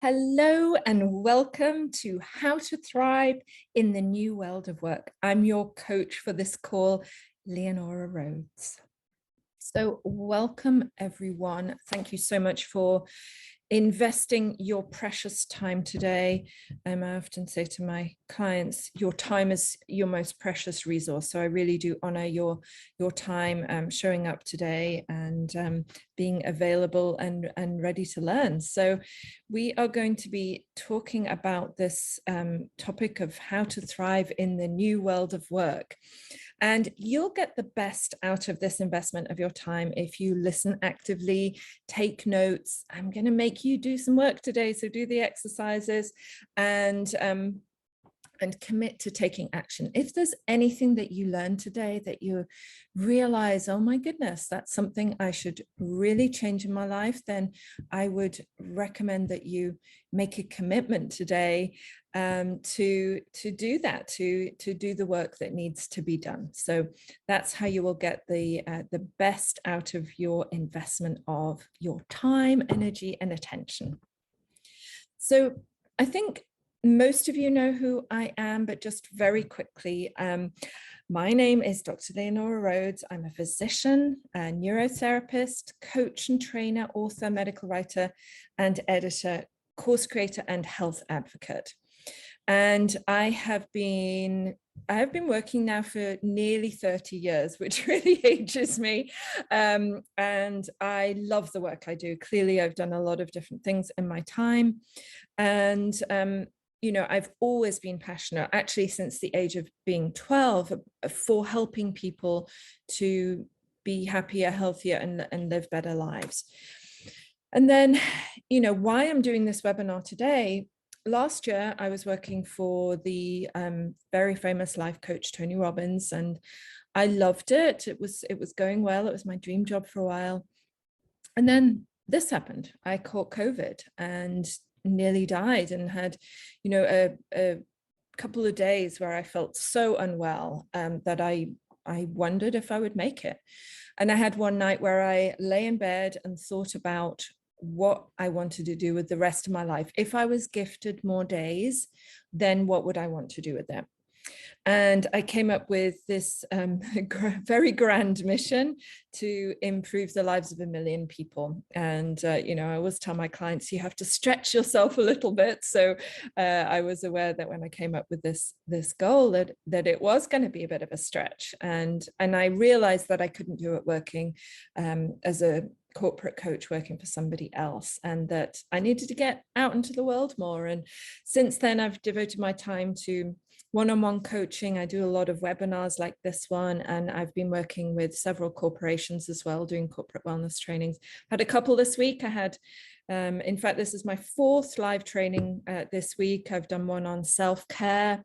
Hello and welcome to How to Thrive in the New World of Work. I'm your coach for this call, Leonora Rhodes. So welcome everyone. Thank you so much for investing your precious time today. I often say to my clients, your time is your most precious resource. So I really do honor your time showing up today and being available and ready to learn. So we are going to be talking about this topic of how to thrive in the new world of work. And you'll get the best out of this investment of your time if you listen actively, take notes. I'm going to make you do some work today, so do the exercises and commit to taking action. If there's anything that you learned today that you realize, oh my goodness, that's something I should really change in my life, then I would recommend that you make a commitment today to do that, to do the work that needs to be done. So that's how you will get the best out of your investment of your time, energy, and attention. So I think most of you know who I am, but just very quickly, my name is Dr. Leonora Rhodes. I'm a physician, a neurotherapist, coach and trainer, author, medical writer, and editor, course creator, and health advocate. And I have been working now for nearly 30 years, which really ages me. And I love the work I do. Clearly, I've done a lot of different things in my time. And, I've always been passionate, actually, since the age of being 12, for helping people to be happier, healthier, and live better lives. And then, why I'm doing this webinar today. Last year, I was working for the very famous life coach, Tony Robbins, and I loved it. It was going well. It was my dream job for a while. And then this happened. I caught COVID and nearly died and had, a couple of days where I felt so unwell that I wondered if I would make it. And I had one night where I lay in bed and thought about what I wanted to do with the rest of my life. If I was gifted more days, then what would I want to do with them? And I came up with this very grand mission to improve the lives of 1 million people. And, I always tell my clients, you have to stretch yourself a little bit. So I was aware that when I came up with this goal, that it was going to be a bit of a stretch. And I realized that I couldn't do it working as a corporate coach working for somebody else, and that I needed to get out into the world more. And since then, I've devoted my time to one-on-one coaching. I do a lot of webinars like this one, and I've been working with several corporations as well, doing corporate wellness trainings. Had a couple this week. I had, in fact, this is my 4th live training this week. I've done one on self-care.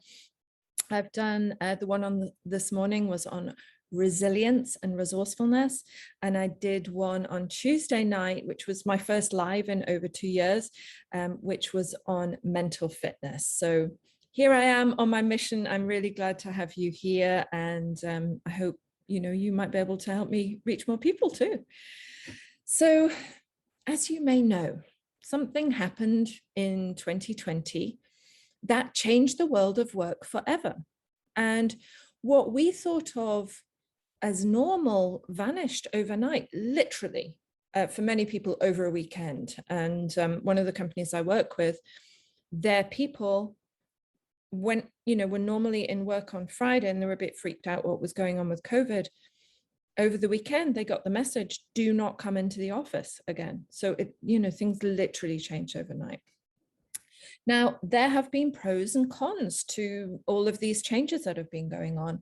I've done the one on this morning was on resilience and resourcefulness. And I did one on Tuesday night, which was my first live in over 2 years, which was on mental fitness. So here I am on my mission. I'm really glad to have you here. And I hope, you might be able to help me reach more people too. So as you may know, something happened in 2020 that changed the world of work forever. And what we thought of as normal vanished overnight, literally, for many people over a weekend. And one of the companies I work with, their people were normally in work on Friday and they were a bit freaked out what was going on with COVID. Over the weekend, they got the message, do not come into the office again. So things literally changed overnight. Now, there have been pros and cons to all of these changes that have been going on.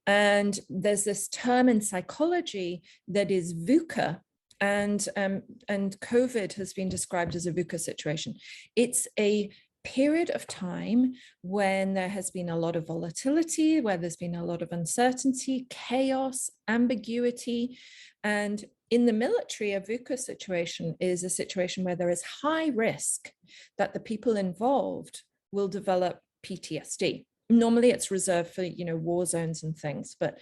And there's this term in psychology that is VUCA, and COVID has been described as a VUCA situation. It's a period of time when there has been a lot of volatility, where there's been a lot of uncertainty, chaos, ambiguity. And in the military, a VUCA situation is a situation where there is high risk that the people involved will develop PTSD. Normally it's reserved for, war zones and things, but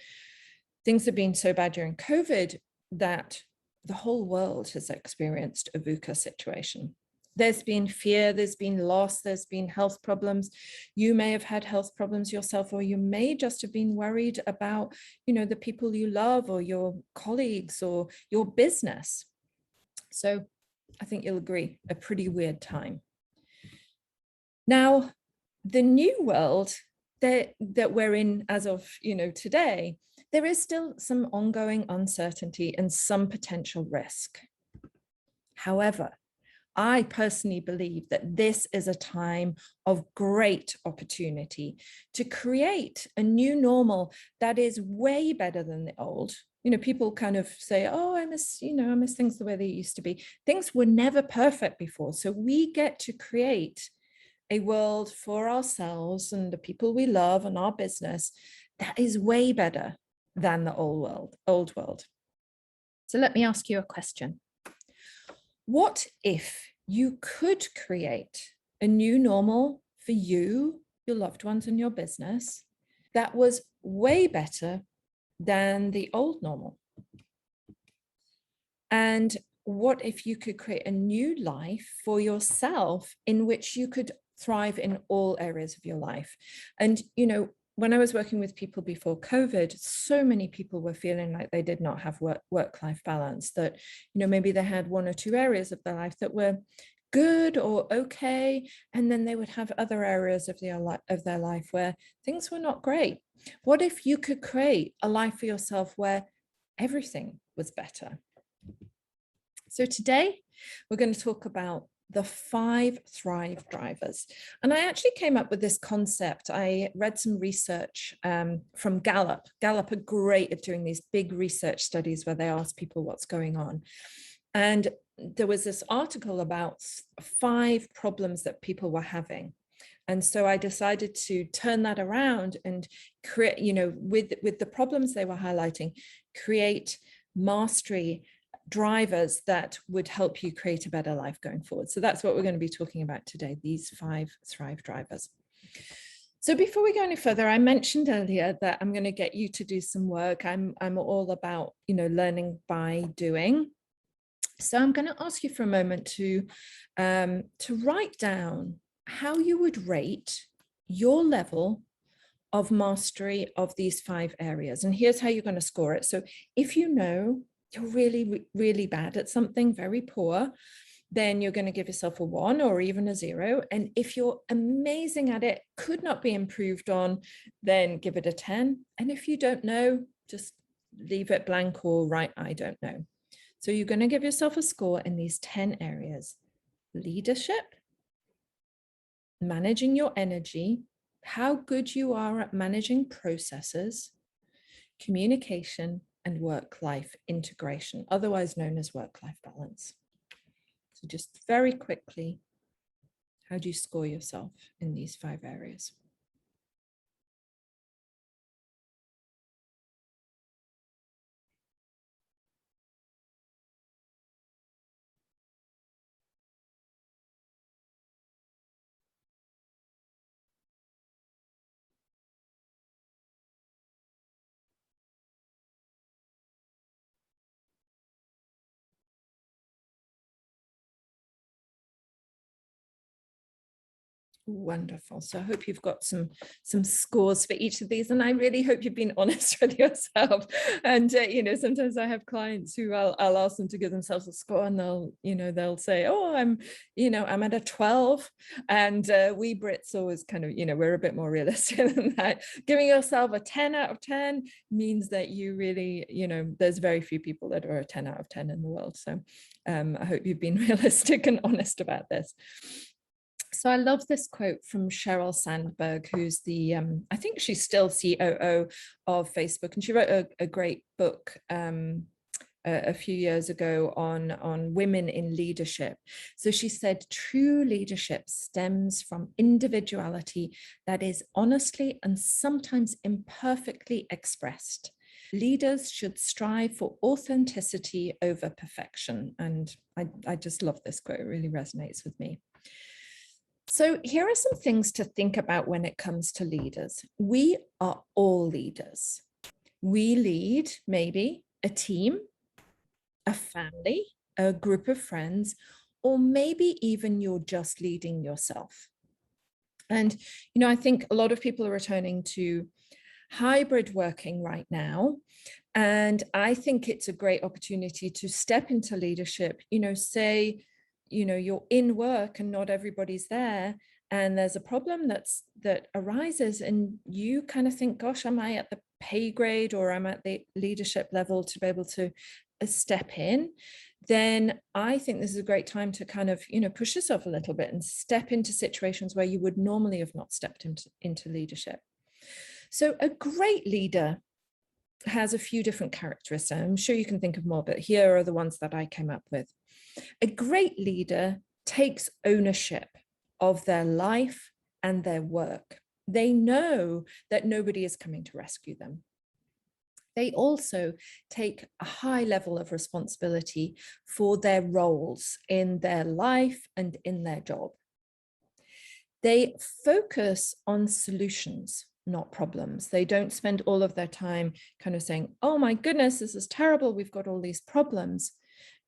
things have been so bad during COVID that the whole world has experienced a VUCA situation. There's been fear, there's been loss, there's been health problems. You may have had health problems yourself, or you may just have been worried about, the people you love or your colleagues or your business. So I think you'll agree, a pretty weird time. Now, the new world that we're in as of, today, there is still some ongoing uncertainty and some potential risk. However, I personally believe that this is a time of great opportunity to create a new normal that is way better than the old. People kind of say, oh, I miss things the way they used to be. Things were never perfect before. So we get to create a world for ourselves and the people we love and our business that is way better than the old world. So let me ask you a question. What if you could create a new normal for you, your loved ones, and your business that was way better than the old normal? And what if you could create a new life for yourself in which you could thrive in all areas of your life? And, when I was working with people before COVID, so many people were feeling like they did not have work-life balance, that, maybe they had one or two areas of their life that were good or okay, and then they would have other areas of their life where things were not great. What if you could create a life for yourself where everything was better? So today we're going to talk about the 5 Thrive drivers. And I actually came up with this concept. I read some research from Gallup. Gallup are great at doing these big research studies where they ask people what's going on. And there was this article about 5 problems that people were having. And so I decided to turn that around and create, with the problems they were highlighting, create mastery drivers that would help you create a better life going forward. So that's what we're going to be talking about today, these 5 Thrive drivers. So before we go any further, I mentioned earlier that I'm going to get you to do some work. I'm all about, learning by doing. So I'm going to ask you for a moment to write down how you would rate your level of mastery of these 5 areas. And here's how you're going to score it. So if you're really, really bad at something, very poor, then you're going to give yourself a 1 or even a 0. And if you're amazing at it, could not be improved on, then give it a 10. And if you don't know, just leave it blank or write, I don't know. So you're going to give yourself a score in these 10 areas: leadership, managing your energy, how good you are at managing processes, communication, and work-life integration, otherwise known as work-life balance. So just very quickly, how do you score yourself in these 5 areas? Wonderful. So I hope you've got some scores for each of these, and I really hope you've been honest with yourself. And sometimes I have clients who I'll ask them to give themselves a score, and they'll say, oh, I'm at a 12. And we Brits always kind of, we're a bit more realistic than that. Giving yourself a 10 out of 10 means that you really, there's very few people that are a 10 out of 10 in the world. So I hope you've been realistic and honest about this. So I love this quote from Sheryl Sandberg, who's the, I think she's still COO of Facebook, and she wrote a great book a few years ago on women in leadership. So she said, true leadership stems from individuality that is honestly and sometimes imperfectly expressed. Leaders should strive for authenticity over perfection. And I just love this quote, it really resonates with me. So here are some things to think about when it comes to leaders. We are all leaders. We lead maybe a team, a family, a group of friends, or maybe even you're just leading yourself. And, I think a lot of people are returning to hybrid working right now. And I think it's a great opportunity to step into leadership, say, you're in work and not everybody's there. And there's a problem that arises, and you kind of think, gosh, am I at the pay grade or am I at the leadership level to be able to step in? Then I think this is a great time to kind of, push yourself a little bit and step into situations where you would normally have not stepped into leadership. So a great leader has a few different characteristics. I'm sure you can think of more, but here are the ones that I came up with. A great leader takes ownership of their life and their work. They know that nobody is coming to rescue them. They also take a high level of responsibility for their roles in their life and in their job. They focus on solutions, not problems. They don't spend all of their time kind of saying, oh my goodness, this is terrible, we've got all these problems.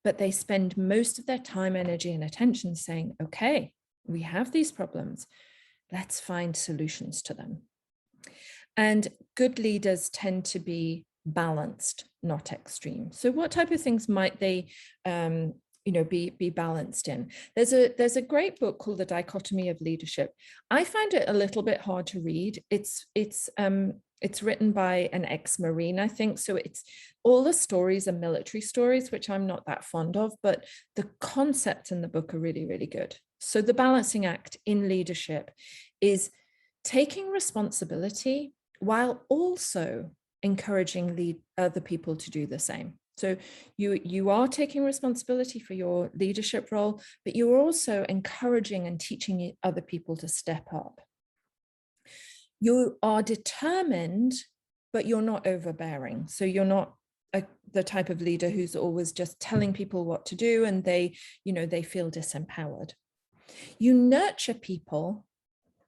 But they spend most of their time, energy, and attention saying, okay, we have these problems. Let's find solutions to them. And good leaders tend to be balanced, not extreme. So what type of things might they be balanced in? There's a great book called The Dichotomy of Leadership. I find it a little bit hard to read. It's written by an ex-Marine, I think. So it's all the stories are military stories, which I'm not that fond of, but the concepts in the book are really, really good. So the balancing act in leadership is taking responsibility while also encouraging other people to do the same. So you are taking responsibility for your leadership role, but you're also encouraging and teaching other people to step up. You are determined, but you're not overbearing. So you're not the type of leader who's always just telling people what to do and they feel disempowered. You nurture people,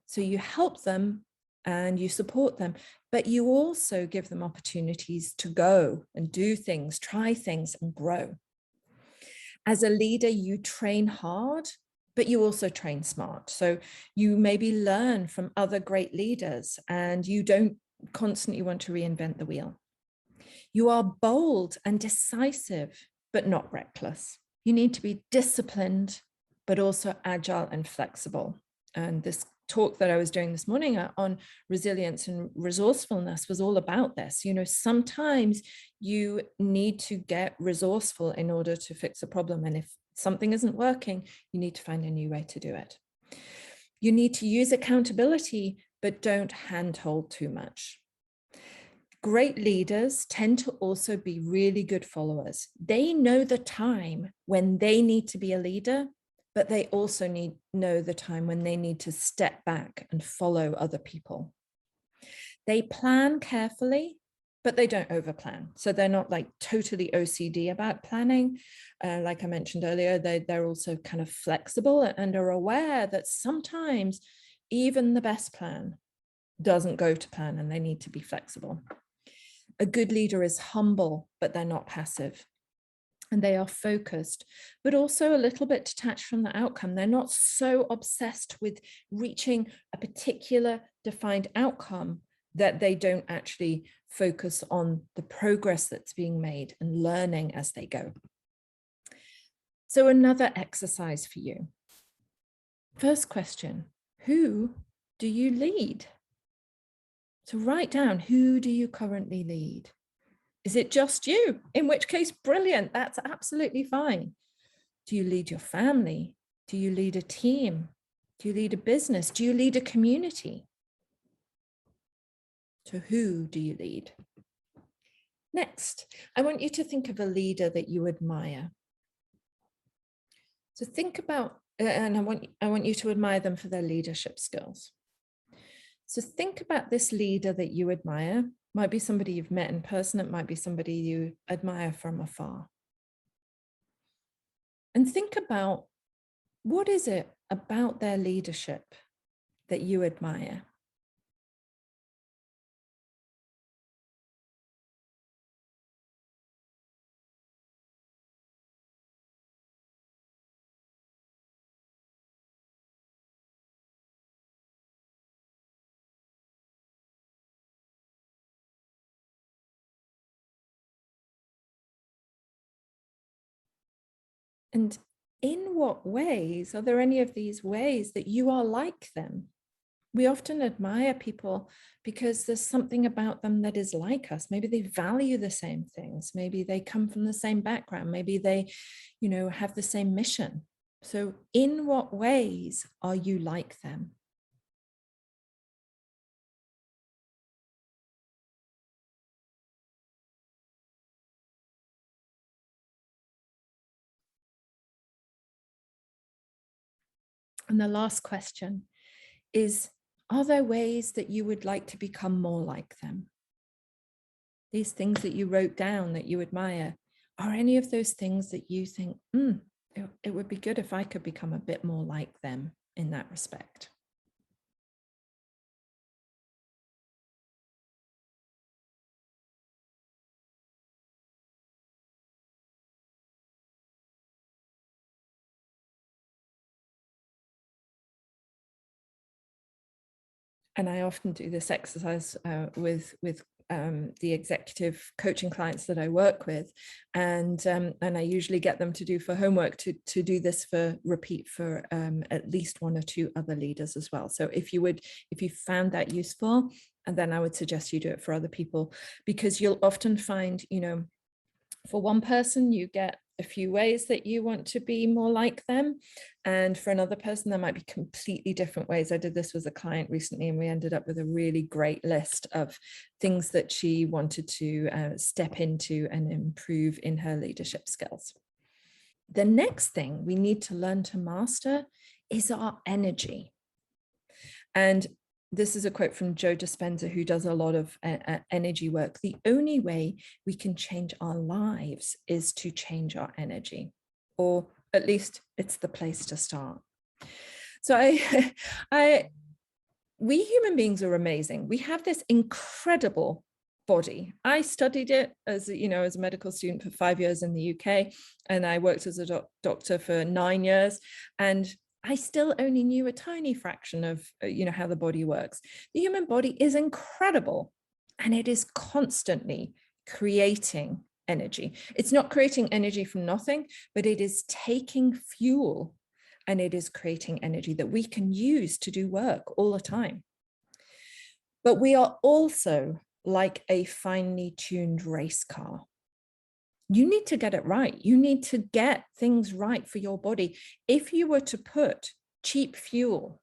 so you help them and you support them, but you also give them opportunities to go and do things, try things, and grow. As a leader, you train hard, but you also train smart. So you maybe learn from other great leaders and you don't constantly want to reinvent the wheel. You are bold and decisive, but not reckless. You need to be disciplined, but also agile and flexible. And this talk that I was doing this morning on resilience and resourcefulness was all about this. Sometimes you need to get resourceful in order to fix a problem. And if something isn't working, you need to find a new way to do it. You need to use accountability, but don't handhold too much. Great leaders tend to also be really good followers. They know the time when they need to be a leader, but they also know the time when they need to step back and follow other people. They plan carefully, but they don't overplan. So they're not like totally OCD about planning. Like I mentioned earlier, they're also kind of flexible and are aware that sometimes even the best plan doesn't go to plan and they need to be flexible. A good leader is humble, but they're not passive. And they are focused, but also a little bit detached from the outcome. They're not so obsessed with reaching a particular defined outcome that they don't actually focus on the progress that's being made and learning as they go. So another exercise for you. First question, who do you lead? So write down, who do you currently lead? Is it just you? In which case, brilliant. That's absolutely fine. Do you lead your family? Do you lead a team? Do you lead a business? Do you lead a community? So who do you lead? Next, I want you to think of a leader that you admire. So think about, and I want you to admire them for their leadership skills. So think about this leader that you admire. Might be somebody you've met in person. It might be somebody you admire from afar. And think about, what is it about their leadership that you admire? And in what ways, are there any of these ways that you are like them? We often admire people because there's something about them that is like us. Maybe they value the same things. Maybe they come from the same background. Maybe they, have the same mission. So in what ways are you like them? And the last question is, are there ways that you would like to become more like them? These things that you wrote down that you admire, are any of those things that you think, it would be good if I could become a bit more like them in that respect? And I often do this exercise with the executive coaching clients that I work with, and I usually get them to do for homework to do this for repeat for at least one or two other leaders as well. So if you found that useful, and then I would suggest you do it for other people, because you'll often find, for one person, you get a few ways that you want to be more like them. And for another person, there might be completely different ways. I did this with a client recently, and we ended up with a really great list of things that she wanted to step into and improve in her leadership skills. The next thing we need to learn to master is our energy. And this is a quote from Joe Dispenza, who does a lot of energy work. The only way we can change our lives is to change our energy, or at least it's the place to start. So we human beings are amazing. We have this incredible body. I studied it as as a medical student for 5 years in the UK, and I worked as a doctor for 9 years, and I still only knew a tiny fraction of how the body works. The human body is incredible, and it is constantly creating energy. It's not creating energy from nothing, but it is taking fuel and it is creating energy that we can use to do work all the time. But we are also like a finely tuned race car. You need to get it right. You need to get things right for your body. If you were to put cheap fuel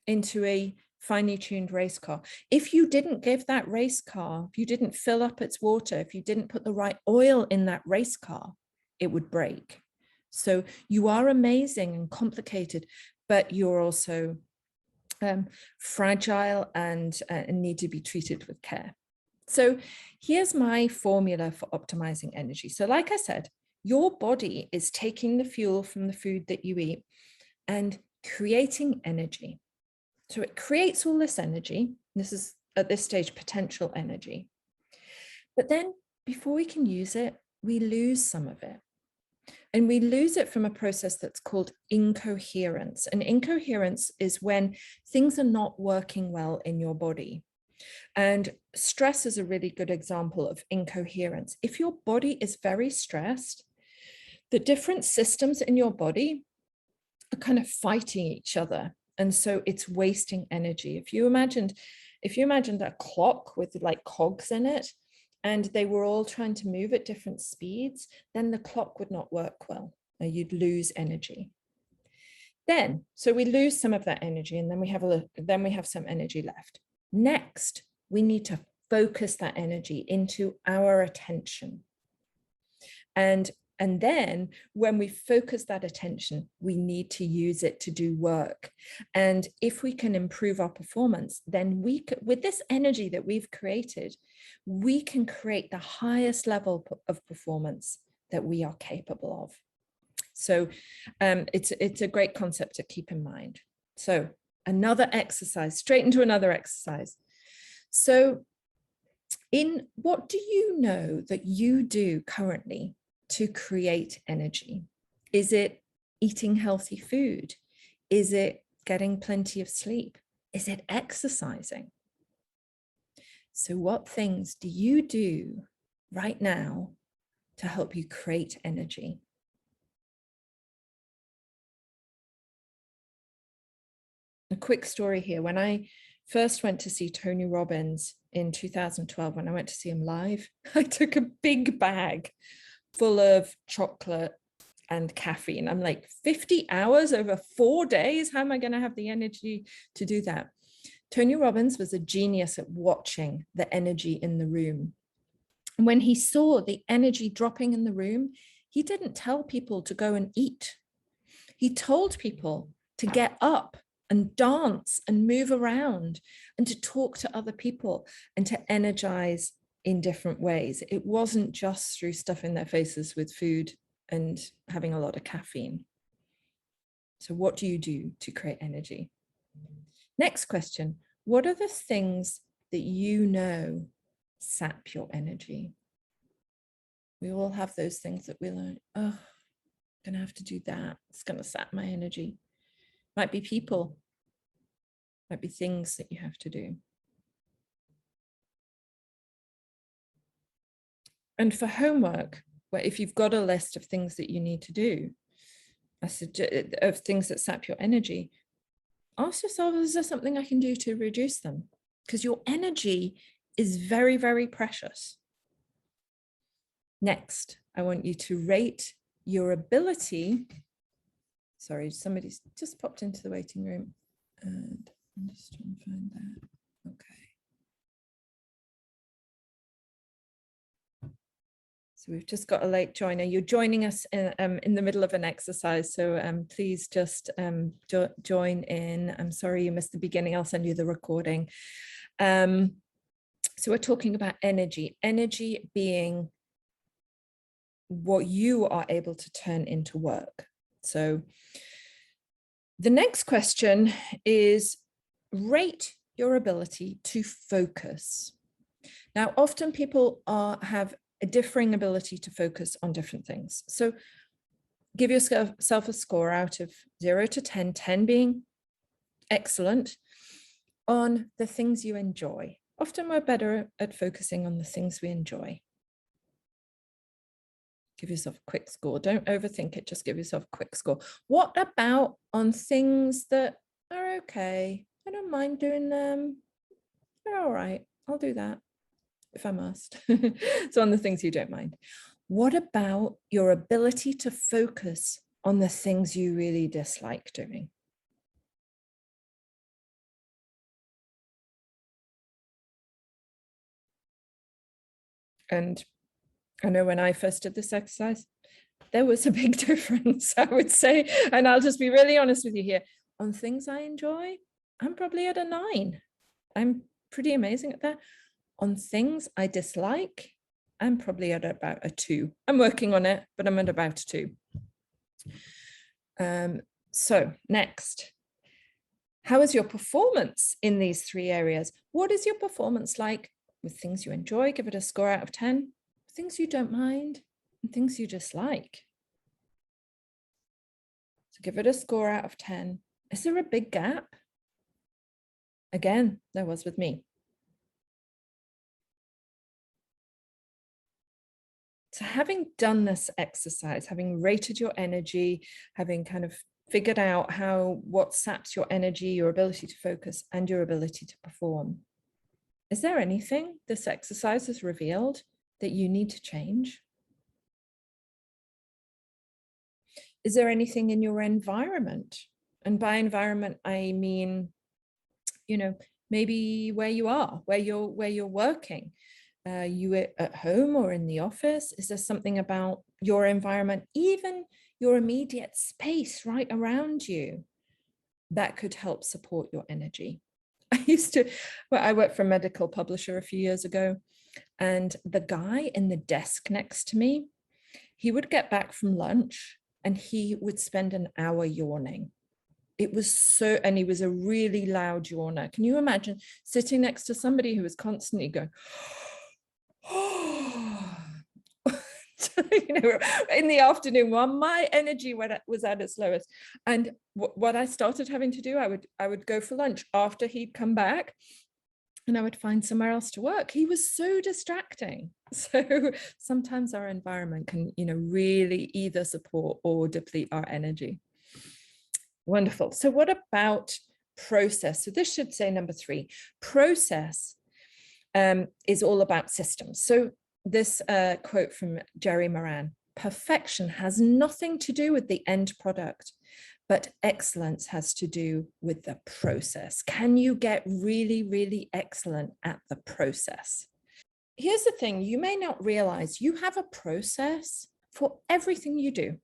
into a finely tuned race car, if you didn't give that race car, if you didn't fill up its water, if you didn't put the right oil in that race car, it would break. So you are amazing and complicated, but you're also fragile and need to be treated with care. So here's my formula for optimizing energy. So like I said, your body is taking the fuel from the food that you eat and creating energy. So it creates all this energy. This is at this stage potential energy. But then before we can use it, we lose some of it. And we lose it from a process that's called incoherence. And incoherence is when things are not working well in your body. And stress is a really good example of incoherence. If your body is very stressed, the different systems in your body are kind of fighting each other. And so it's wasting energy. If you imagined a clock with like cogs in it, and they were all trying to move at different speeds, then the clock would not work well. You'd lose energy. So we lose some of that energy, and then we have some energy left. Next, we need to focus that energy into our attention. And then when we focus that attention, we need to use it to do work. And if we can improve our performance, then with this energy that we've created, we can create the highest level of performance that we are capable of. So it's a great concept to keep in mind. So another exercise, straight into another exercise. So what do you know that you do currently to create energy? Is it eating healthy food? Is it getting plenty of sleep? Is it exercising? So what things do you do right now to help you create energy? A quick story here. When I first went to see Tony Robbins in 2012, when I went to see him live, I took a big bag full of chocolate and caffeine. I'm like, 50 hours over 4 days? How am I going to have the energy to do that? Tony Robbins was a genius at watching the energy in the room. When he saw the energy dropping in the room, he didn't tell people to go and eat. He told people to get up and dance and move around and to talk to other people and to energize in different ways. It wasn't just through stuffing their faces with food and having a lot of caffeine. So what do you do to create energy? Next question. What are the things that you know sap your energy? We all have those things that we're like, oh, I'm gonna have to do that. It's gonna sap my energy. Might be people, might be things that you have to do. And for homework, where if you've got a list of things that you need to do, of things that sap your energy, ask yourself, is there something I can do to reduce them? Because your energy is very, very precious. Next, I want you to rate your ability. Sorry, somebody's just popped into the waiting room and I'm just trying to find that. Okay. So we've just got a late joiner. You're joining us in the middle of an exercise, so please just join in. I'm sorry you missed the beginning. I'll send you the recording. So we're talking about energy being what you are able to turn into work. So the next question is rate your ability to focus. Now, often people have a differing ability to focus on different things. So give yourself a score out of 0 to 10, 10 being excellent, on the things you enjoy. Often we're better at focusing on the things we enjoy. Give yourself a quick score. Don't overthink it. Just give yourself a quick score. What about on things that are okay? I don't mind doing them. They're all right. I'll do that if I must. So on the things you don't mind. What about your ability to focus on the things you really dislike doing? And I know when I first did this exercise, there was a big difference, I would say. And I'll just be really honest with you here. On things I enjoy, I'm probably at a 9. I'm pretty amazing at that. On things I dislike, I'm probably at about a 2. I'm working on it, but I'm at about a 2. So next, how is your performance in these 3 areas? What is your performance like with things you enjoy? Give it a score out of 10. Things you don't mind and things you dislike. So give it a score out of 10. Is there a big gap? Again, there was with me. So having done this exercise, having rated your energy, having kind of figured out what saps your energy, your ability to focus, and your ability to perform, is there anything this exercise has revealed that you need to change? Is there anything in your environment? And by environment, I mean, maybe where you are, where you're working. You at home or in the office? Is there something about your environment, even your immediate space right around you, that could help support your energy? I worked for a medical publisher a few years ago, and the guy in the desk next to me, he would get back from lunch and he would spend an hour yawning. It was so, and he was a really loud yawner. Can you imagine sitting next to somebody who was constantly going, in the afternoon while my energy was at its lowest? And what I started having to do, I would go for lunch after he'd come back, and I would find somewhere else to work. He was so distracting. So sometimes our environment can, really either support or deplete our energy. Wonderful. So what about process. So this should say number 3. Process is all about systems. So this quote from Jerry Moran: perfection has nothing to do with the end product, but excellence has to do with the process. Can you get really, really excellent at the process? Here's the thing, you may not realize you have a process for everything you do.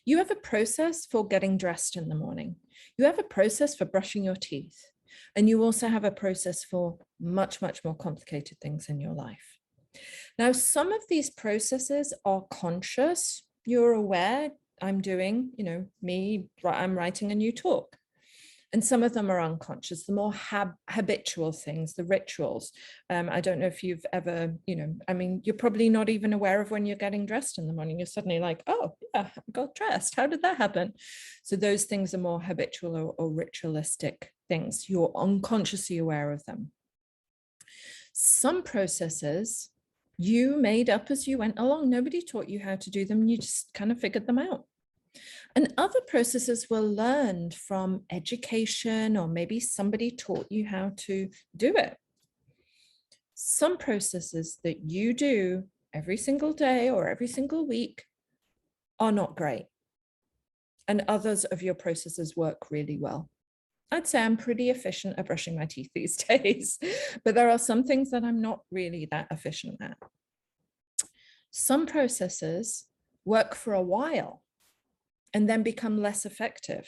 You have a process for getting dressed in the morning. You have a process for brushing your teeth. And you also have a process for much, much more complicated things in your life. Now, some of these processes are conscious. You're aware, I'm doing, I'm writing a new talk. And some of them are unconscious, the more habitual things, the rituals. I don't know if you've ever, you're probably not even aware of when you're getting dressed in the morning. You're suddenly like, oh, yeah, I got dressed. How did that happen? So those things are more habitual or ritualistic things. You're unconsciously aware of them. Some processes you made up as you went along. Nobody taught you how to do them. You just kind of figured them out. And other processes were learned from education, or maybe somebody taught you how to do it. Some processes that you do every single day or every single week are not great. And others of your processes work really well. I'd say I'm pretty efficient at brushing my teeth these days, but there are some things that I'm not really that efficient at. Some processes work for a while and then become less effective,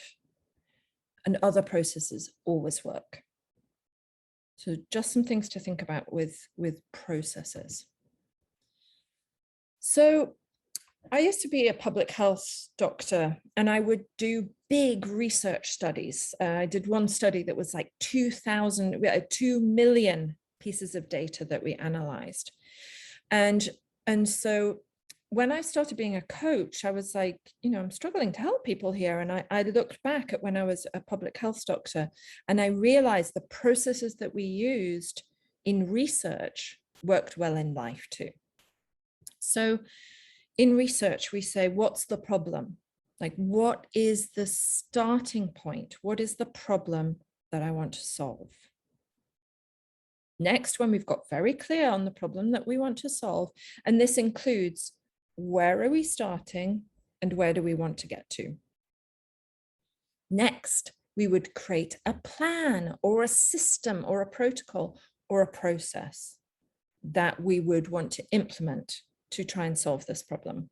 and other processes always work. So just some things to think about with processes. So I used to be a public health doctor, and I would do big research studies. I did one study that was like 2 million pieces of data that we analyzed. And so when I started being a coach, I was like, I'm struggling to help people here. And I looked back at when I was a public health doctor, and I realized the processes that we used in research worked well in life too. So in research, we say, what's the problem? Like, what is the starting point? What is the problem that I want to solve? Next, when we've got very clear on the problem that we want to solve, and this includes where are we starting and where do we want to get to? Next, we would create a plan or a system or a protocol or a process that we would want to implement to try and solve this problem.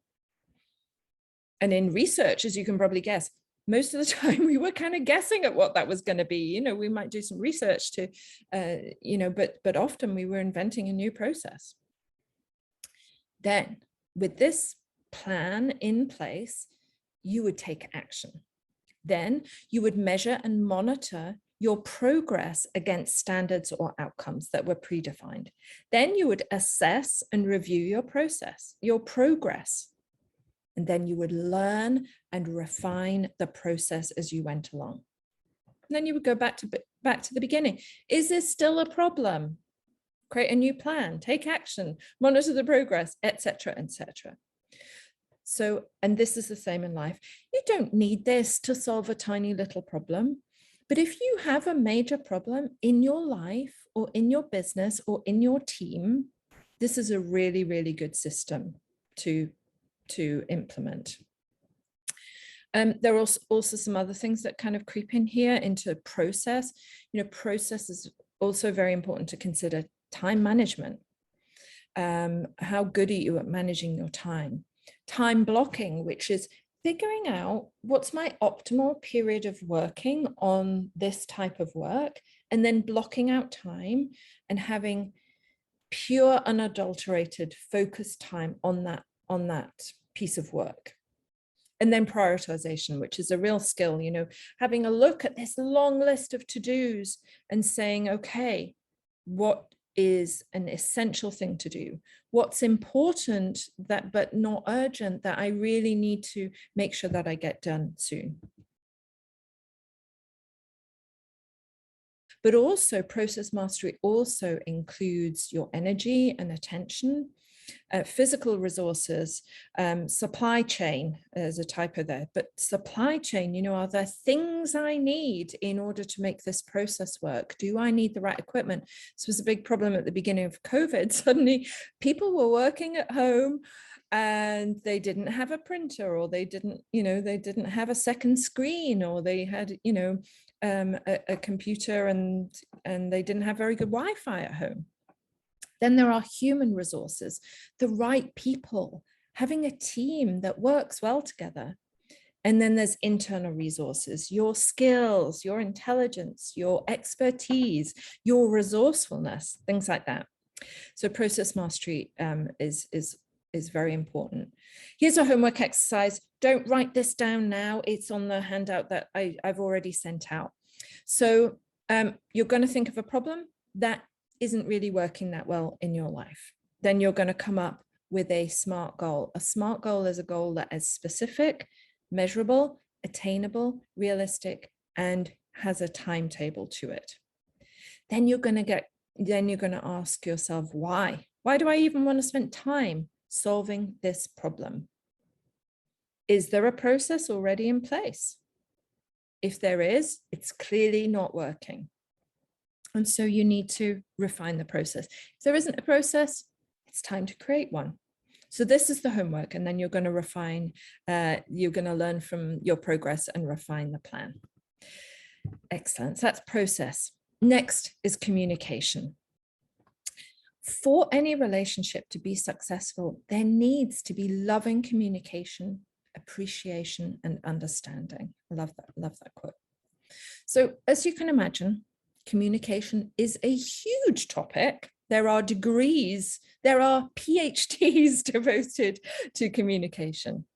And in research, as you can probably guess, most of the time we were kind of guessing at what that was going to be. We might do some research to, but often we were inventing a new process. Then with this plan in place, you would take action. Then you would measure and monitor your progress against standards or outcomes that were predefined. Then you would assess and review your process, your progress. And then you would learn and refine the process as you went along. And then you would go back to the beginning. Is this still a problem? Create a new plan, take action, monitor the progress, etc., etc. So, and this is the same in life. You don't need this to solve a tiny little problem. But if you have a major problem in your life or in your business or in your team, this is a really, really good system to implement. There are also some other things that kind of creep in here into process. Process is also very important to consider. Time management. How good are you at managing your time? Time blocking, which is figuring out what's my optimal period of working on this type of work, and then blocking out time and having pure, unadulterated, focused time on that piece of work. And then prioritization, which is a real skill, having a look at this long list of to-dos and saying, okay, what is an essential thing to do? What's important but not urgent that I really need to make sure that I get done soon? But also process mastery also includes your energy and attention. physical resources, supply chain, there's a typo there, but supply chain, you know, are there things I need in order to make this process work? Do I need the right equipment? This was a big problem at the beginning of COVID. Suddenly people were working at home and they didn't have a printer, or they didn't, you know, they didn't have a second screen, or they had, you know, a computer and they didn't have very good Wi-Fi at home. Then there are human resources, the right people, having a team that works well together. And then there's internal resources, your skills, your intelligence, your expertise, your resourcefulness, things like that. So process mastery is very important. Here's a homework exercise. Don't write this down now. It's on the handout that I've already sent out. So you're going to think of a problem that isn't really working that well in your life. Then you're going to come up with a SMART goal. A SMART goal is a goal that is specific, measurable, attainable, realistic, and has a timetable to it. Then you're going to ask yourself, why? Why do I even want to spend time solving this problem? Is there a process already in place? If there is, it's clearly not working. And so you need to refine the process. If there isn't a process, it's time to create one. So this is the homework, and then you're going to refine, you're going to learn from your progress and refine the plan. Excellent. So that's process. Next is communication. For any relationship to be successful, there needs to be loving communication, appreciation, and understanding. I love that quote. So as you can imagine, communication is a huge topic. There are degrees, there are PhDs devoted to communication.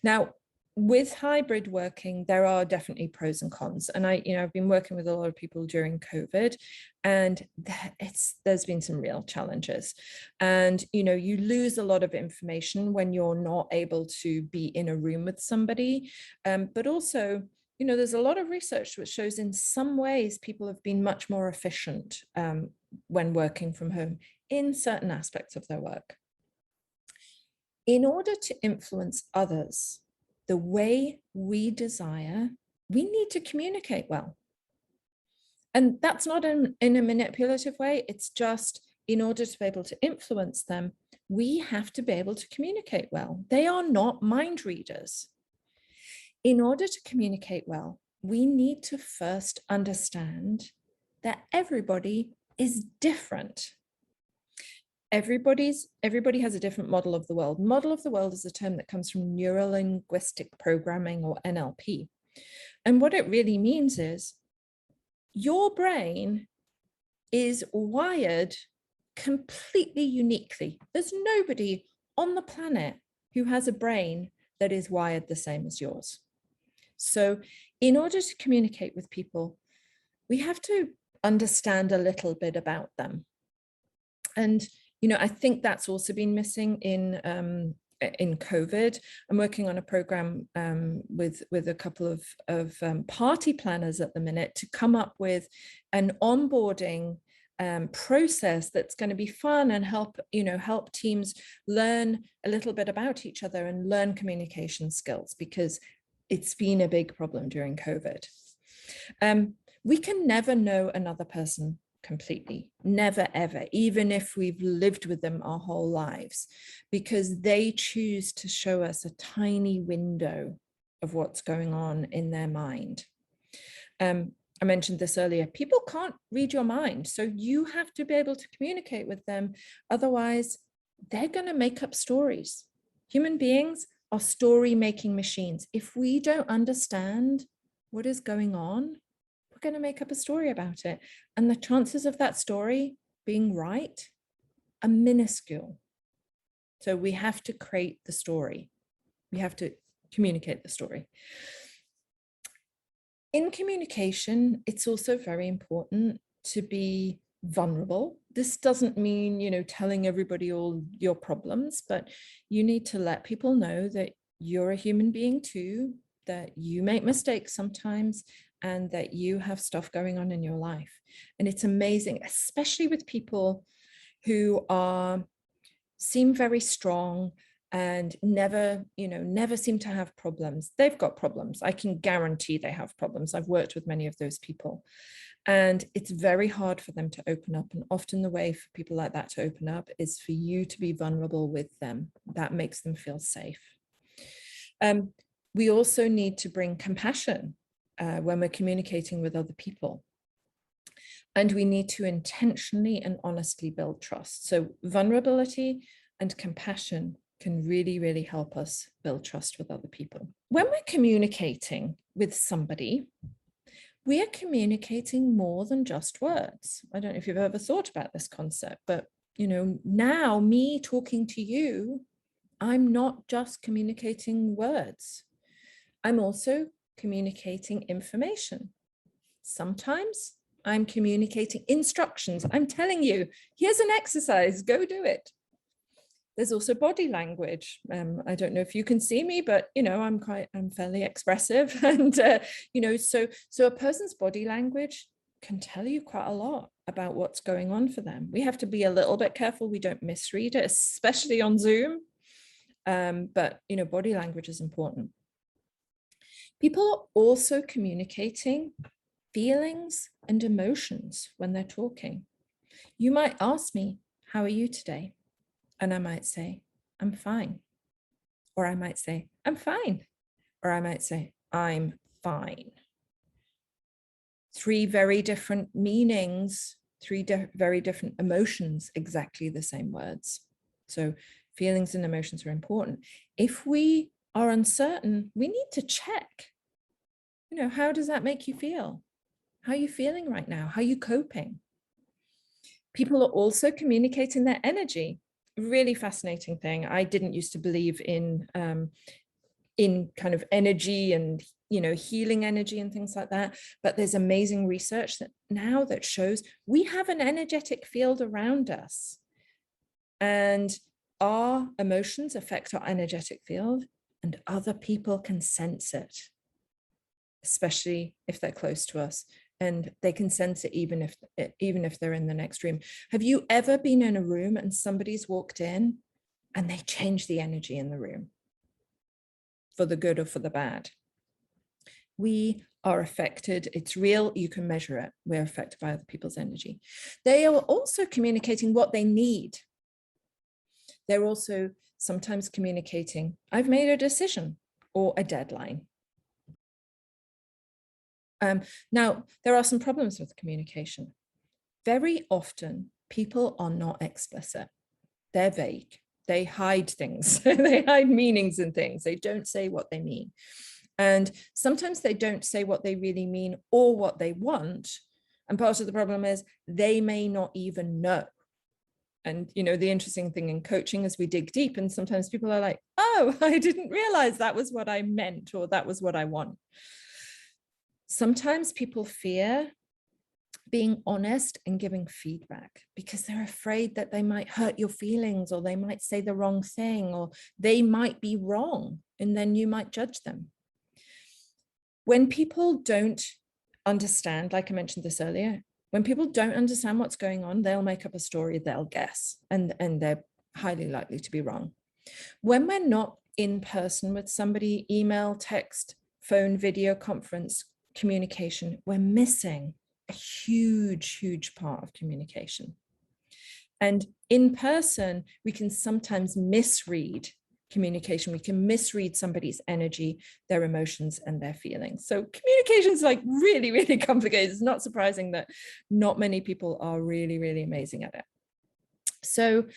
Now, with hybrid working, there are definitely pros and cons. And I've been working with a lot of people during COVID, and there's been some real challenges. And, you lose a lot of information when you're not able to be in a room with somebody. But also, there's a lot of research which shows in some ways people have been much more efficient when working from home in certain aspects of their work. In order to influence others the way we desire, we need to communicate well. And that's not in a manipulative way. It's just in order to be able to influence them, we have to be able to communicate well. They are not mind readers. In order to communicate well, we need to first understand that everybody is different. Everybody has a different model of the world. Model of the world is a term that comes from neuro-linguistic programming, or NLP. And what it really means is your brain is wired completely uniquely. There's nobody on the planet who has a brain that is wired the same as yours. So in order to communicate with people, we have to understand a little bit about them. And I think that's also been missing in COVID. I'm working on a program with a couple of party planners at the minute to come up with an onboarding process that's going to be fun and help teams learn a little bit about each other and learn communication skills, because it's been a big problem during COVID. We can never know another person completely, never, ever, even if we've lived with them our whole lives, because they choose to show us a tiny window of what's going on in their mind. I mentioned this earlier, people can't read your mind, so you have to be able to communicate with them. Otherwise, they're going to make up stories. Human beings are story-making machines. If we don't understand what is going on, we're going to make up a story about it. And the chances of that story being right are minuscule. So we have to create the story. We have to communicate the story. In communication, it's also very important to be vulnerable. This doesn't mean, telling everybody all your problems, but you need to let people know that you're a human being too, that you make mistakes sometimes, and that you have stuff going on in your life. And it's amazing, especially with people who are seem very strong and never seem to have problems. They've got problems. I can guarantee they have problems. I've worked with many of those people. And it's very hard for them to open up. And often the way for people like that to open up is for you to be vulnerable with them. That makes them feel safe. We also need to bring compassion when we're communicating with other people. And we need to intentionally and honestly build trust. So vulnerability and compassion can really, really help us build trust with other people. When we're communicating with somebody, we are communicating more than just words. I don't know if you've ever thought about this concept, but now me talking to you, I'm not just communicating words. I'm also communicating information. Sometimes I'm communicating instructions. I'm telling you, here's an exercise, go do it. There's also body language. I don't know if you can see me, but I'm fairly expressive, and so a person's body language can tell you quite a lot about what's going on for them. We have to be a little bit careful we don't misread it, especially on Zoom. But body language is important. People are also communicating feelings and emotions when they're talking. You might ask me, "How are you today?" And I might say, "I'm fine." Or I might say, "I'm fine." Or I might say, "I'm fine." Three very different meanings, very different emotions, exactly the same words. So feelings and emotions are important. If we are uncertain, we need to check, how does that make you feel? How are you feeling right now? How are you coping? People are also communicating their energy. Really fascinating thing. I didn't used to believe in kind of energy and healing energy and things like that, but there's amazing research that shows we have an energetic field around us, and our emotions affect our energetic field, and other people can sense it, especially if they're close to us. And they can sense it even if they're in the next room. Have you ever been in a room and somebody's walked in and they change the energy in the room for the good or for the bad? We are affected. It's real. You can measure it. We're affected by other people's energy. They are also communicating what they need. They're also sometimes communicating, "I've made a decision," or a deadline. Now, there are some problems with communication. Very often, people are not explicit. They're vague. They hide things. They hide meanings in things. They don't say what they mean. And sometimes they don't say what they really mean or what they want. And part of the problem is they may not even know. And, the interesting thing in coaching is we dig deep, and sometimes people are like, "Oh, I didn't realize that was what I meant, or that was what I want." Sometimes people fear being honest and giving feedback because they're afraid that they might hurt your feelings, or they might say the wrong thing, or they might be wrong, and then you might judge them. When people don't understand, like I mentioned this earlier, when people don't understand what's going on, they'll make up a story, they'll guess, and they're highly likely to be wrong. When we're not in person with somebody, email, text, phone, video conference, communication, we're missing a huge part of communication. And in person, we can sometimes misread communication. We can misread somebody's energy, their emotions, and their feelings. So communication is like really, really complicated. It's not surprising that not many people are really, really amazing at it. So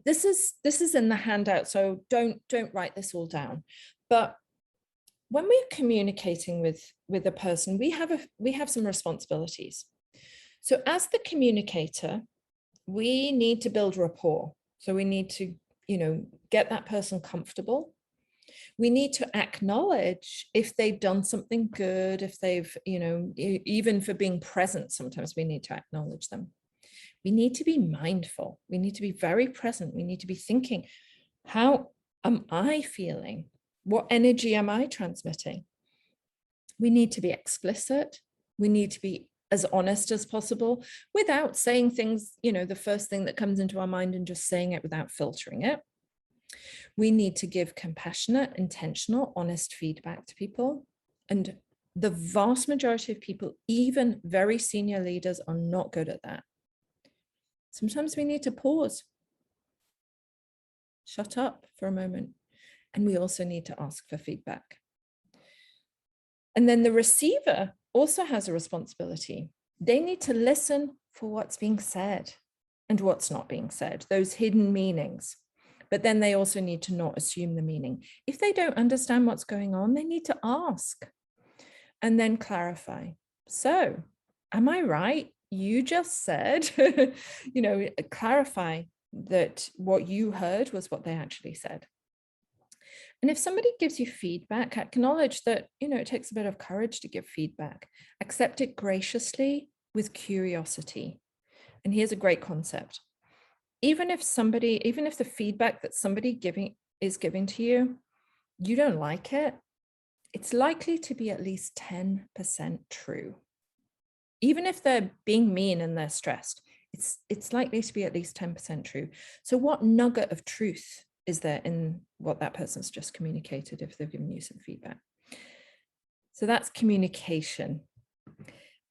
this is in the handout, so don't write this all down. But when we're communicating with a person, we have some responsibilities. So as the communicator, we need to build rapport. So we need to, get that person comfortable. We need to acknowledge if they've done something good, if they've, even for being present, sometimes we need to acknowledge them. We need to be mindful. We need to be very present. We need to be thinking, how am I feeling? What energy am I transmitting? We need to be explicit. We need to be as honest as possible without saying things, the first thing that comes into our mind and just saying it without filtering it. We need to give compassionate, intentional, honest feedback to people. And the vast majority of people, even very senior leaders, are not good at that. Sometimes we need to pause, shut up for a moment, and we also need to ask for feedback. And then the receiver also has a responsibility. They need to listen for what's being said and what's not being said, those hidden meanings. But then they also need to not assume the meaning. If they don't understand what's going on, they need to ask and then clarify. So, am I right? You just said, clarify that what you heard was what they actually said. And if somebody gives you feedback, acknowledge that, it takes a bit of courage to give feedback. Accept it graciously with curiosity. And here's a great concept. Even if the feedback that somebody is giving to you, you don't like it, it's likely to be at least 10% true. Even if they're being mean and they're stressed, it's likely to be at least 10% true. So what nugget of truth is there in what that person's just communicated if they've given you some feedback? So that's communication.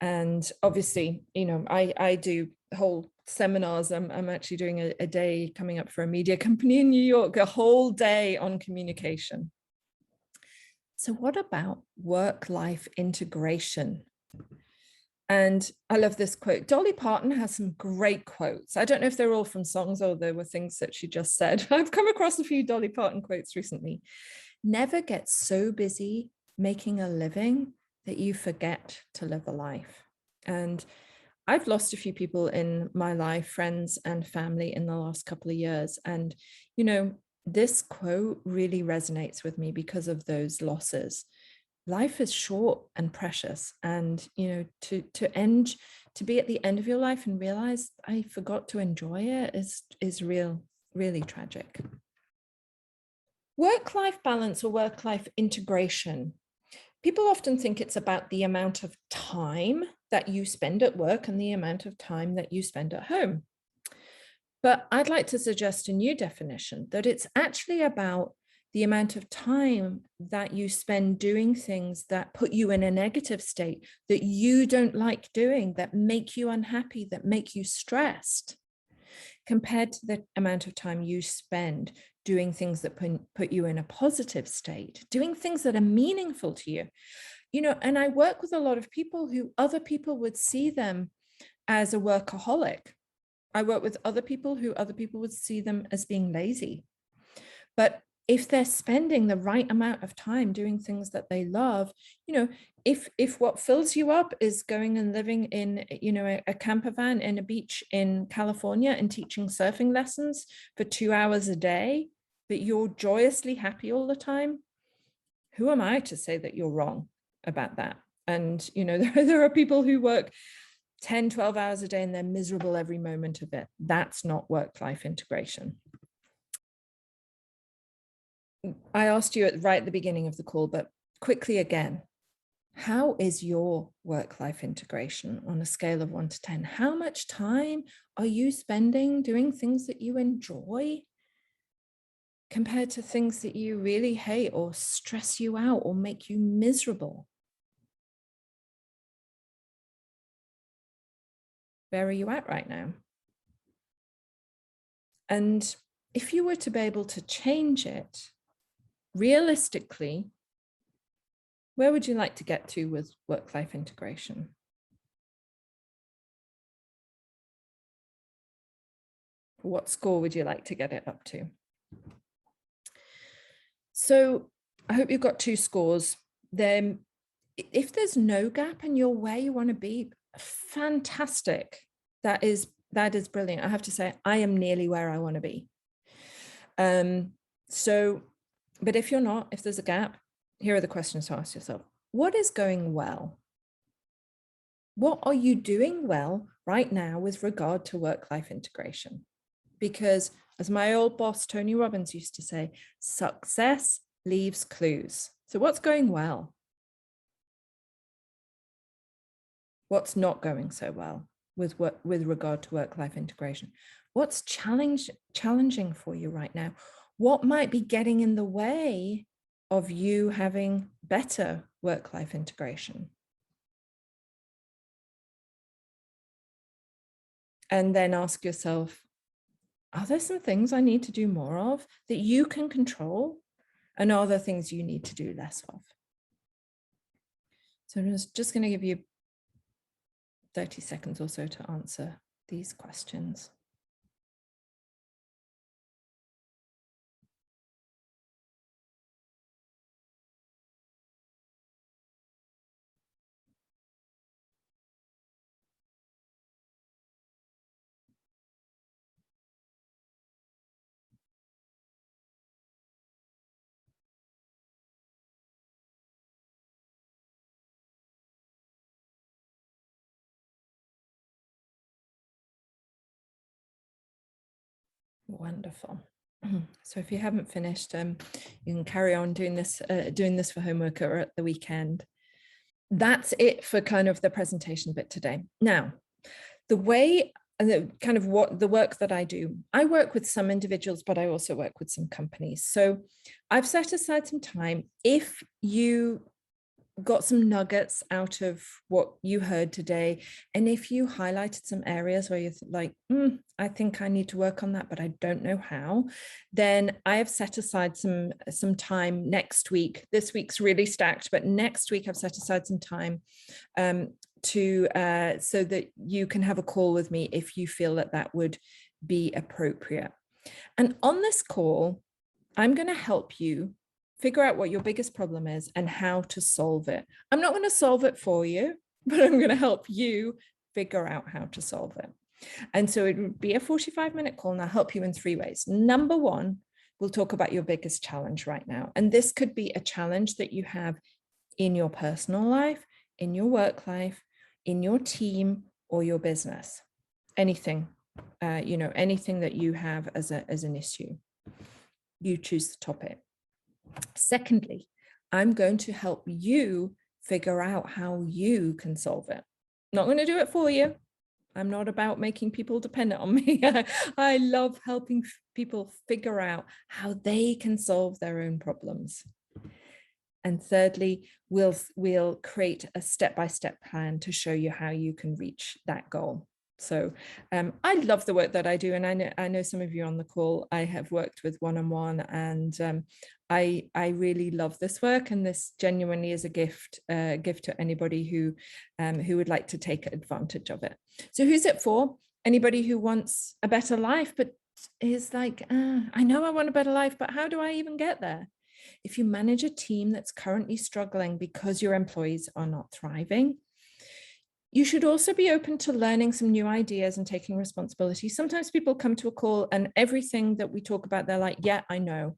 And obviously, I do whole seminars. I'm actually doing a day coming up for a media company in New York, a whole day on communication. So what about work-life integration? And I love this quote. Dolly Parton has some great quotes. I don't know if they're all from songs or they were things that she just said. I've come across a few Dolly Parton quotes recently. Never get so busy making a living that you forget to live a life. And I've lost a few people in my life, friends and family, in the last couple of years. And, this quote really resonates with me because of those losses. Life is short and precious. And, to be at the end of your life and realize I forgot to enjoy it is really tragic. Work-life balance or work-life integration. People often think it's about the amount of time that you spend at work and the amount of time that you spend at home. But I'd like to suggest a new definition, that it's actually about the amount of time that you spend doing things that put you in a negative state, that you don't like doing, that make you unhappy, that make you stressed, compared to the amount of time you spend doing things that put you in a positive state, doing things that are meaningful to you. And I work with a lot of people who other people would see them as a workaholic. I work with other people who other people would see them as being lazy. But if they're spending the right amount of time doing things that they love, if what fills you up is going and living in, a camper van in a beach in California and teaching surfing lessons for 2 hours a day, but you're joyously happy all the time, who am I to say that you're wrong about that? And, there are people who work 10, 12 hours a day and they're miserable every moment of it. That's not work-life integration. I asked you right at the beginning of the call, but quickly again, how is your work-life integration on a scale of 1 to 10? How much time are you spending doing things that you enjoy compared to things that you really hate or stress you out or make you miserable? Where are you at right now? And if you were to be able to change it, realistically, where would you like to get to with work-life integration? What score would you like to get it up to? So I hope you've got 2 scores. Then if there's no gap and you're where you want to be, fantastic. That is brilliant. I have to say, I am nearly where I want to be. But if you're not, if there's a gap, here are the questions to ask yourself. What is going well? What are you doing well right now with regard to work-life integration? Because as my old boss, Tony Robbins, used to say, success leaves clues. So what's going well? What's not going so well with regard to work-life integration? What's challenging for you right now? What might be getting in the way of you having better work-life integration? And then ask yourself, are there some things I need to do more of that you can control? And are there things you need to do less of? So I'm just going to give you 30 seconds or so to answer these questions. Wonderful. So if you haven't finished, you can carry on doing this for homework or at the weekend. That's it for kind of the presentation bit today. Now, the way kind of what the work that I do, I work with some individuals, but I also work with some companies. So I've set aside some time. If you got some nuggets out of what you heard today, and if you highlighted some areas where you're like, I think I need to work on that, but I don't know how, then I have set aside some time next week. This week's really stacked, but next week I've set aside some time so that you can have a call with me if you feel that that would be appropriate. And on this call, I'm going to help you figure out what your biggest problem is and how to solve it. I'm not going to solve it for you, but I'm going to help you figure out how to solve it. And so it would be a 45-minute call, and I'll help you in 3 ways. Number one, we'll talk about your biggest challenge right now. And this could be a challenge that you have in your personal life, in your work life, in your team, or your business. Anything, anything that you have as an issue. You choose the topic. Secondly, I'm going to help you figure out how you can solve it. Not going to do it for you. I'm not about making people dependent on me. I love helping people figure out how they can solve their own problems. And thirdly, we'll create a step-by-step plan to show you how you can reach that goal. So I love the work that I do, and I know some of you on the call I have worked with one-on-one, and I really love this work, and this genuinely is a gift to anybody who would like to take advantage of it. So who's it for? Anybody who wants a better life, but is like, I know I want a better life, but how do I even get there? If you manage a team that's currently struggling because your employees are not thriving, you should also be open to learning some new ideas and taking responsibility. Sometimes people come to a call and everything that we talk about, they're like, yeah, I know.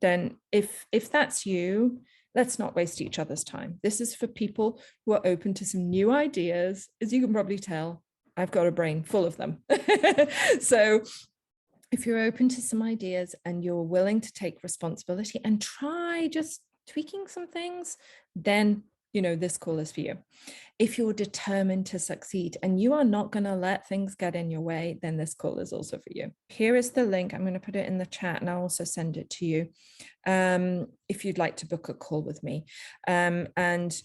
Then if that's you, let's not waste each other's time. This is for people who are open to some new ideas. As you can probably tell, I've got a brain full of them. So if you're open to some ideas and you're willing to take responsibility and try just tweaking some things, then this call is for you. If you're determined to succeed and you are not going to let things get in your way, then this call is also for you. Here is the link. I'm going to put it in the chat, and I'll also send it to you if you'd like to book a call with me. If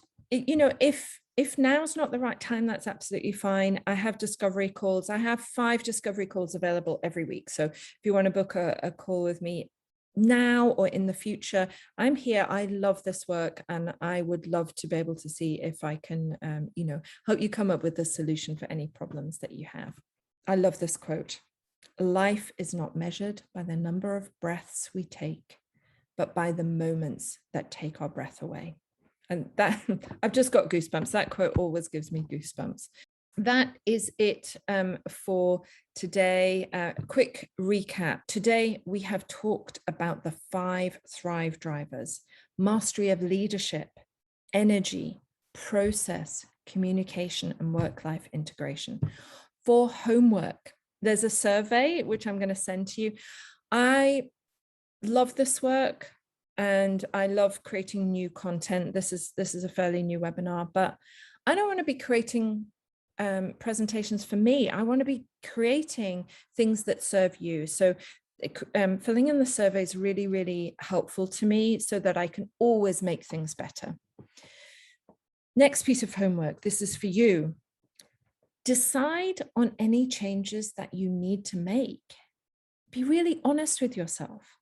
now's not the right time, that's absolutely fine. I have discovery calls. I have 5 discovery calls available every week. So if you want to book a call with me now or in the future, I'm here. I love this work, and I would love to be able to see if I can, help you come up with a solution for any problems that you have. I love this quote. Life is not measured by the number of breaths we take, but by the moments that take our breath away. And that I've just got goosebumps. That quote always gives me goosebumps. That is it for today. Quick recap. Today, we have talked about the 5 Thrive drivers: mastery of leadership, energy, process, communication, and work-life integration. For homework, there's a survey which I'm going to send to you. I love this work. and I love creating new content. This is a fairly new webinar, but I don't want to be creating presentations for me. I want to be creating things that serve you. So filling in the survey is really, really helpful to me so that I can always make things better. Next piece of homework, this is for you. Decide on any changes that you need to make. Be really honest with yourself,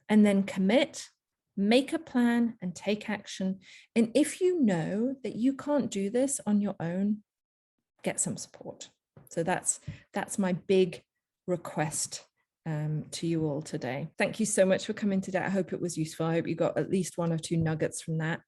and then commit, make a plan, and take action. And if you know that you can't do this on your own, get some support. So that's my big request to you all today. Thank you so much for coming today. I hope it was useful. I hope you got at least 1 or 2 nuggets from that.